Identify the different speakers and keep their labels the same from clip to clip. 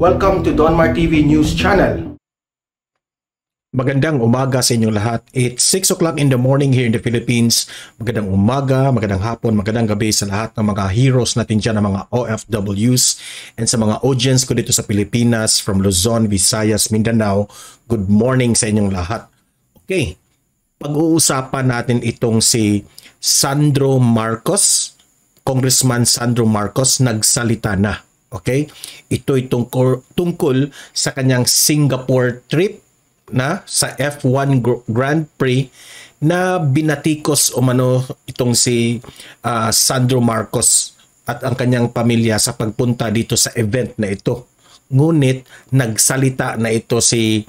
Speaker 1: Welcome to Donmar TV News Channel.
Speaker 2: Magandang umaga sa inyong lahat. It's 6 o'clock in the morning here in the Philippines. Magandang umaga, magandang hapon, magandang gabi sa lahat ng mga heroes natin dyan, ng mga OFWs and sa mga audience ko dito sa Pilipinas from Luzon, Visayas, Mindanao. Good morning sa inyong lahat. Okay, pag-uusapan natin itong si Sandro Marcos, Congressman Sandro Marcos, nagsalita na. Okay, ito'y tungkol sa kanyang Singapore trip na sa F1 Grand Prix na binatikos umano itong si Sandro Marcos at ang kanyang pamilya sa pagpunta dito sa event na ito. Ngunit nagsalita na ito si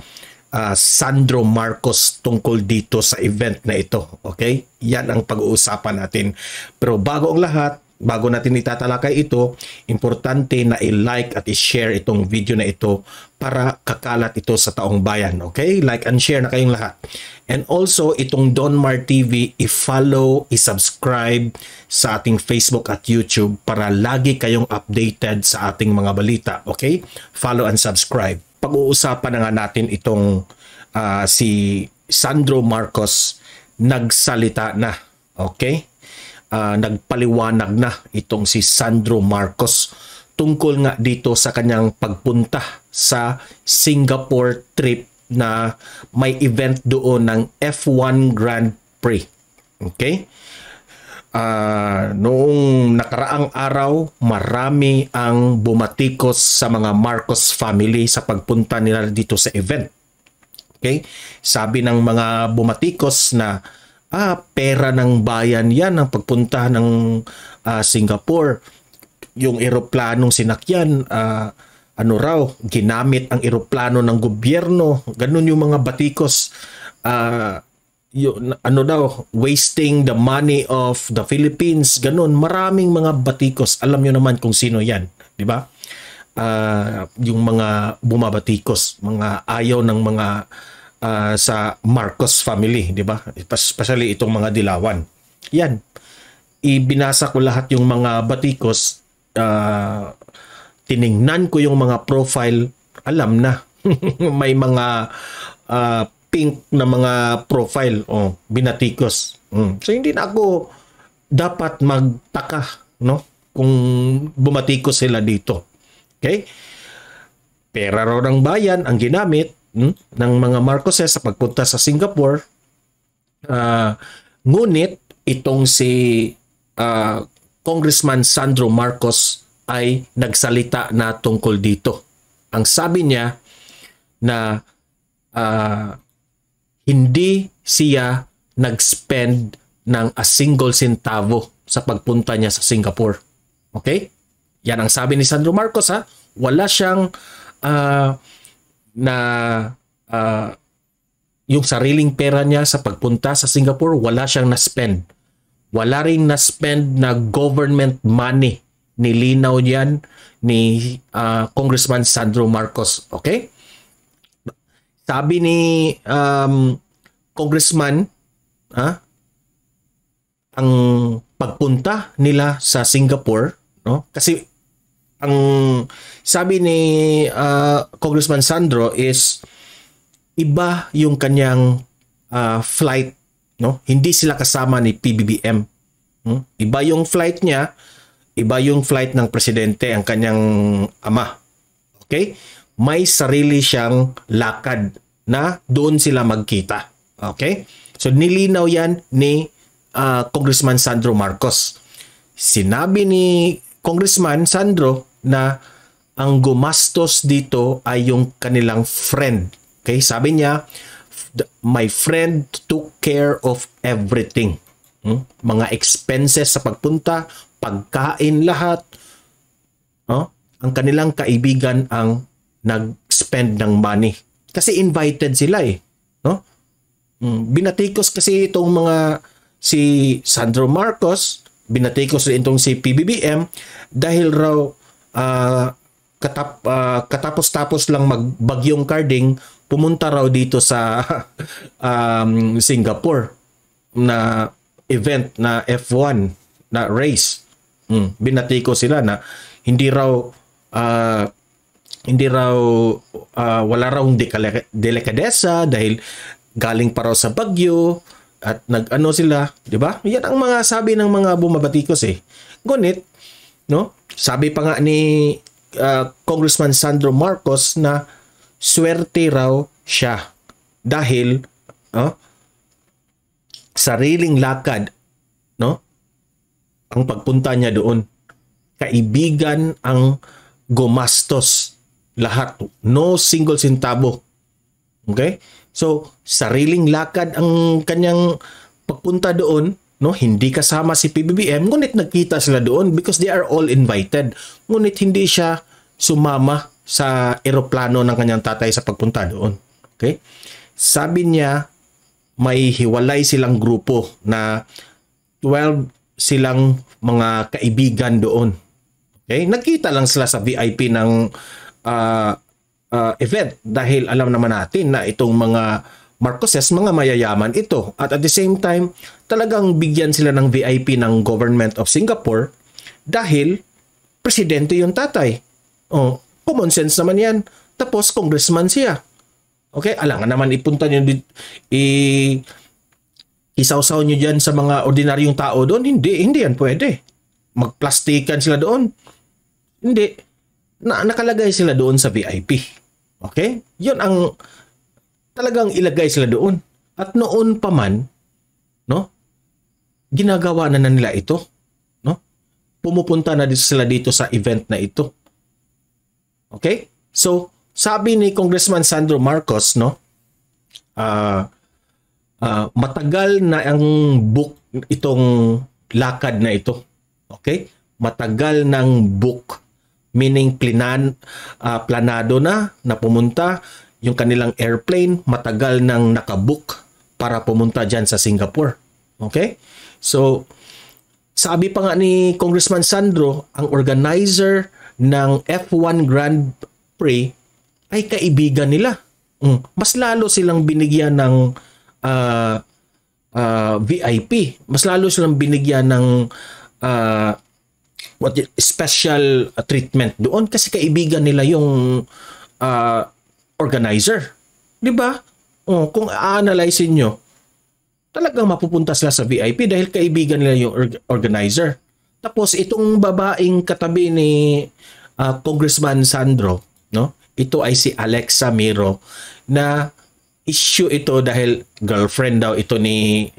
Speaker 2: Sandro Marcos tungkol dito sa event na ito. Okay? Yan ang pag-uusapan natin. Pero bago ang lahat, bago natin itatalakay ito, importante na i-like at i-share itong video na ito para kakalat ito sa taong bayan. Okay? Like and share na kayong lahat. And also, itong Donmar TV, i-follow, i-subscribe sa ating Facebook at YouTube para lagi kayong updated sa ating mga balita. Okay? Follow and subscribe. Pag-uusapan na nga natin itong si Sandro Marcos nagsalita na. Okay? Nagpaliwanag na itong si Sandro Marcos tungkol nga dito sa kanyang pagpunta sa Singapore trip na may event doon ng F1 Grand Prix. Okay? Noong nakaraang araw, marami ang bumatikos sa mga Marcos family sa pagpunta nila dito sa event. Okay? Sabi ng mga bumatikos na pera ng bayan yan ang pagpunta ng Singapore. Yung eroplanong sinakyan, ginamit ang eroplano ng gobyerno. Ganun yung mga batikos. Wasting the money of the Philippines. Ganun, maraming mga batikos. Alam nyo naman kung sino yan, di ba? Yung mga bumabatikos, mga ayaw ng mga sa Marcos family, di ba? Especially itong mga dilawan. Yan. Ibinasa ko lahat yung mga batikos. Tiningnan ko yung mga profile. Alam na. May mga pink na mga profile. Binatikos. So hindi na ako dapat magtaka, no? Kung bumatikos sila dito. Okay? Pera raw ng bayan ang ginamit ng mga Marcoses sa pagpunta sa Singapore. Ngunit itong si Congressman Sandro Marcos ay nagsalita na tungkol dito. Ang sabi niya na hindi siya nag-spend ng a single centavo sa pagpunta niya sa Singapore. Okay? Yan ang sabi ni Sandro Marcos, ha? Wala siyang yung sariling pera niya sa pagpunta sa Singapore, wala siyang na-spend. Wala rin na-spend na government money. Nilinaw yan ni Congressman Sandro Marcos. Okay? Sabi ni Congressman, ang pagpunta nila sa Singapore, no? Kasi ang sabi ni Congressman Sandro is iba yung kanyang flight, no? Hindi sila kasama ni PBBM. Iba yung flight niya, iba yung flight ng presidente, ang kanyang ama. Okay? May sarili siyang lakad na doon sila magkita. Okay? So nilinaw yan ni Congressman Sandro Marcos. Sinabi ni Congressman Sandro na ang gumastos dito ay yung kanilang friend. Okay? Sabi niya, my friend took care of everything. Mga expenses sa pagpunta, pagkain, lahat. Ang kanilang kaibigan ang nag-spend ng money. Kasi invited sila eh. No? Binatikos kasi itong mga si Sandro Marcos, binatikos rin itong si PBBM dahil raw katapos-tapos lang magbagyong Carding, pumunta raw dito sa Singapore na event na F1 na race. Binatiko sila na hindi raw hindi raw wala raw delikadesa dahil galing pa raw sa Bagyo at nag-ano sila, di ba? Yan ang mga sabi ng mga bumabatikos eh. Ngunit, no? Sabi pa nga ni Congressman Sandro Marcos na swerte raw siya dahil sariling lakad, no? Ang pagpunta niya doon. Kaibigan ang gumastos lahat. No single centavo. Okay? So, sariling lakad ang kanyang pagpunta doon, no? Hindi kasama si PBBM, ngunit nagkita sila doon because they are all invited. Ngunit hindi siya sumama sa eroplano ng kanyang tatay sa pagpunta doon. Okay? Sabi niya, may hiwalay silang grupo na 12 silang mga kaibigan doon. Okay? Nagkita lang sila sa VIP ng event dahil alam naman natin na itong mga Marcoses, mga mayayaman ito. At at the same time, talagang bigyan sila ng VIP ng Government of Singapore dahil presidente yung tatay. Oh, common sense naman yan. Tapos congressman siya. Okay? Alangan naman ipunta nyo, isawsaw nyo dyan sa mga ordinaryong tao doon. Hindi yan pwede. Magplastikan sila doon. Hindi. Nakalagay sila doon sa VIP. Okay? Yun ang talagang ilagay sila doon. At noon pa man, no? Ginagawa na nila ito, no? Pumupunta na sila dito sa event na ito. Okay? So, sabi ni Congressman Sandro Marcos, no? Matagal na ang book itong lakad na ito. Okay? Matagal ng book. Meaning planado na pumunta yung kanilang airplane, matagal nang nakabook para pumunta dyan sa Singapore. Okay? So, sabi pa nga ni Congressman Sandro, ang organizer ng F1 Grand Prix ay kaibigan nila. Mas lalo silang binigyan ng VIP. Mas lalo silang binigyan ng special treatment doon kasi kaibigan nila yung organizer. 'Di ba? Kung a-analyze niyo, talagang mapupunta sila sa VIP dahil kaibigan nila yung organizer. Tapos itong babaeng katabi ni Congressman Sandro, no? Ito ay si Alexa Miro na issue ito dahil girlfriend daw ito ni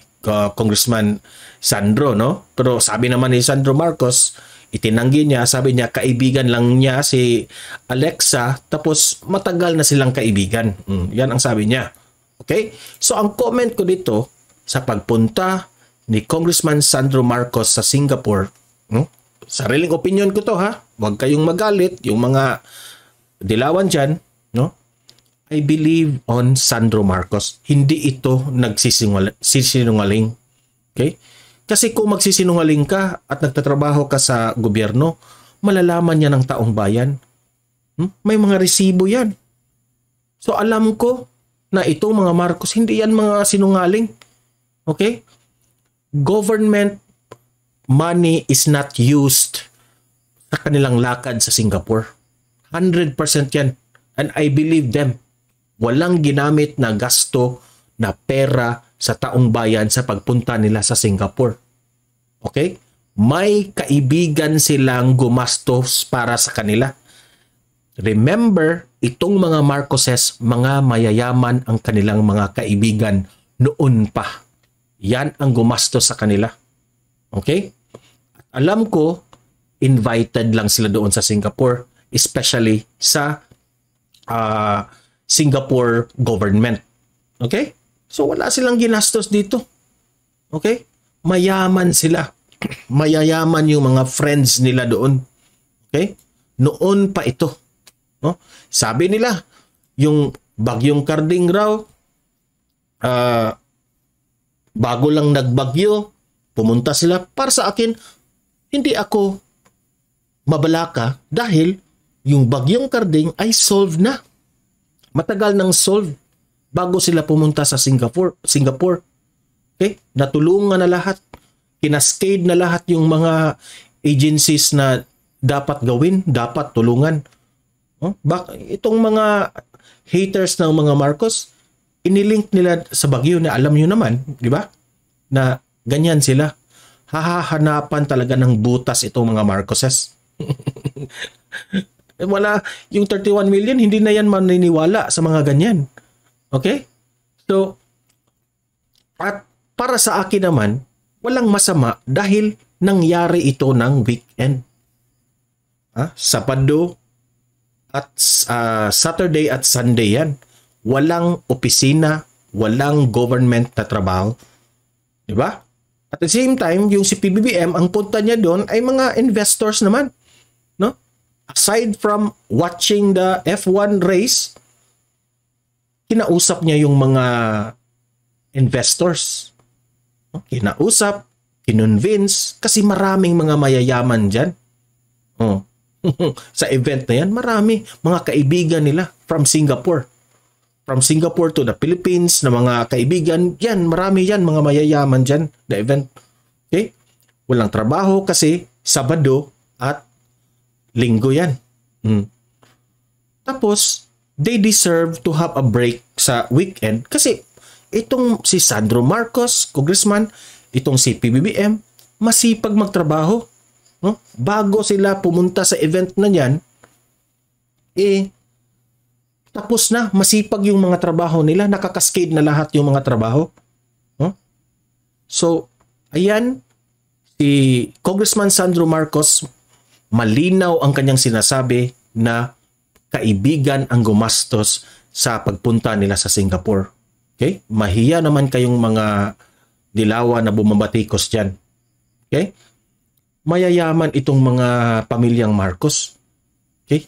Speaker 2: Congressman Sandro, no? Pero sabi naman ni Sandro Marcos, itinanggi niya, sabi niya kaibigan lang niya si Alexa tapos matagal na silang kaibigan. Yan ang sabi niya. Okay? So ang comment ko dito sa pagpunta ni Congressman Sandro Marcos sa Singapore, sariling opinion ko to ha, huwag kayong magalit, yung mga dilawan dyan, no? I believe on Sandro Marcos. Hindi ito nagsisinungaling. Okay? Kasi kung magsisinungaling ka at nagtatrabaho ka sa gobyerno, malalaman niya ng taong bayan. May mga resibo yan. So alam ko na itong mga Marcos, hindi yan mga sinungaling. Okay? Government money is not used sa kanilang lakad sa Singapore. 100% yan. And I believe them. Walang ginamit na gasto na pera sa taong bayan sa pagpunta nila sa Singapore. Okay? May kaibigan silang gumastos para sa kanila. Remember, itong mga Marcoses, mga mayayaman ang kanilang mga kaibigan noon pa. Yan ang gumastos sa kanila. Okay? Alam ko, invited lang sila doon sa Singapore, especially sa Singapore government. Okay? So wala silang ginastos dito. Okay? Mayaman sila. Mayayaman yung mga friends nila doon. Okay? Noon pa ito. No? Sabi nila, yung bagyong Karding raw, bago lang nagbagyo, pumunta sila. Para sa akin, hindi ako mabalaka dahil yung bagyong Karding ay solved na. Matagal nang solved bago sila pumunta sa Singapore. Okay? Natulungan na lahat. Kinascade na lahat yung mga agencies na dapat gawin, dapat tulungan. Oh, itong mga haters ng mga Marcos, inilink nila sa Baguio na alam nyo naman, di ba? Na ganyan sila. Hahanapan talaga ng butas itong mga Marcoses. Wala, yung 31 million, hindi na yan maniniwala sa mga ganyan. Okay? So, at para sa akin naman, walang masama dahil nangyari ito ng weekend. Sabado at Saturday at Sunday yan. Walang opisina, walang government na trabaho. Diba? At the same time, yung si PBBM, ang punta niya doon ay mga investors naman. No? Aside from watching the F1 race, kinausap niya yung mga investors. No? Kinausap, kinonvince, kasi maraming mga mayayaman dyan. Oh. Sa event na yan, marami mga kaibigan nila from Singapore. From Singapore to the Philippines na mga kaibigan, yan, marami yan, mga mayayaman dyan, the event. Okay? Walang trabaho kasi Sabado at Linggo yan. Tapos, they deserve to have a break sa weekend kasi itong si Sandro Marcos, congressman, itong si PBBM, masipag magtrabaho. No? Bago sila pumunta sa event na yan, tapos na, masipag yung mga trabaho nila, nakakaskade na lahat yung mga trabaho. No? So, ayan, si Congressman Sandro Marcos, malinaw ang kanyang sinasabi na kaibigan ang gumastos sa pagpunta nila sa Singapore. Okay? Mahiya naman kayong mga dilawa na bumabatikos dyan. Okay? Mayayaman itong mga pamilyang Marcos. Okay?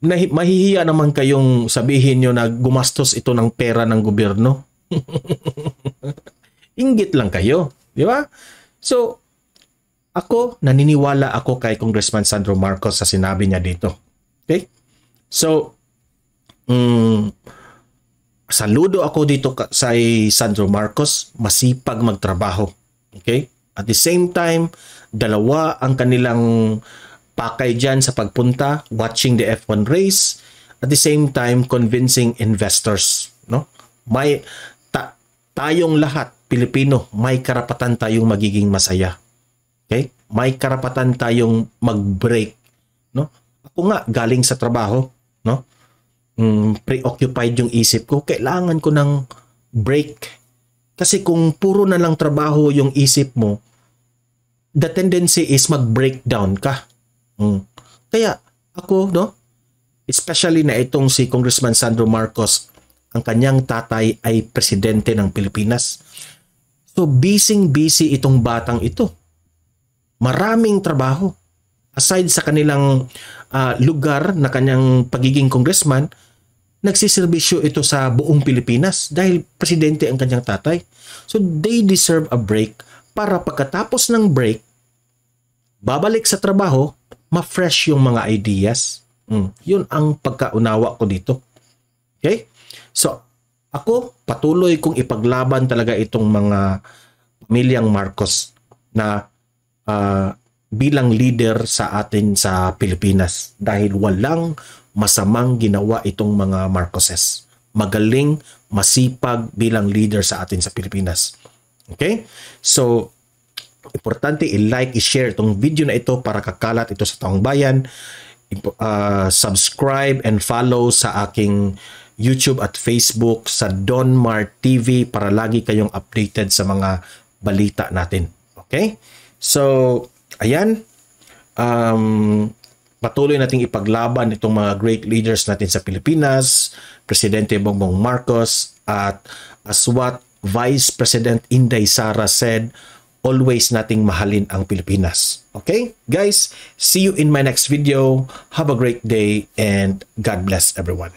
Speaker 2: Mahihiya naman kayong sabihin nyo na gumastos ito ng pera ng gobyerno. Inggit lang kayo. Di ba? So, naniniwala ako kay Congressman Sandro Marcos sa sinabi niya dito. Okay? So, saludo ako dito sa Sandro Marcos, masipag magtrabaho. Okay? At the same time, dalawa ang kanilang pakay dyan sa pagpunta, watching the F1 race, at the same time, convincing investors. No? Tayong lahat, Pilipino, may karapatan tayong magiging masaya. Okay? May karapatan tayong mag-break. No? Ako nga, galing sa trabaho, no? Preoccupied yung isip ko, kailangan ko ng break. Kasi kung puro na lang trabaho yung isip mo, the tendency is mag-breakdown ka. Kaya ako, no? Especially na itong si Congressman Sandro Marcos, ang kanyang tatay ay presidente ng Pilipinas. So, busy itong batang ito. Maraming trabaho. Aside sa kanilang lugar na kanyang pagiging congressman, nagsiservisyo ito sa buong Pilipinas dahil presidente ang kanyang tatay. So, they deserve a break para pagkatapos ng break, babalik sa trabaho, ma-fresh yung mga ideas. Yun ang pagkaunawa ko dito. Okay? So, ako, patuloy kong ipaglaban talaga itong mga pamilyang Marcos na bilang leader sa atin sa Pilipinas dahil walang masamang ginawa itong mga Marcoses. Magaling, masipag bilang leader sa atin sa Pilipinas. Okay? So, importante i-like, i-share itong video na ito para kakalat ito sa taong bayan. Subscribe and follow sa aking YouTube at Facebook sa Don Mar TV para lagi kayong updated sa mga balita natin. Okay? So, ayan. Patuloy nating ipaglaban itong mga great leaders natin sa Pilipinas, Presidente Bongbong Marcos, at as what Vice President Inday Sara said, always nating mahalin ang Pilipinas. Okay? Guys, see you in my next video. Have a great day and God bless everyone.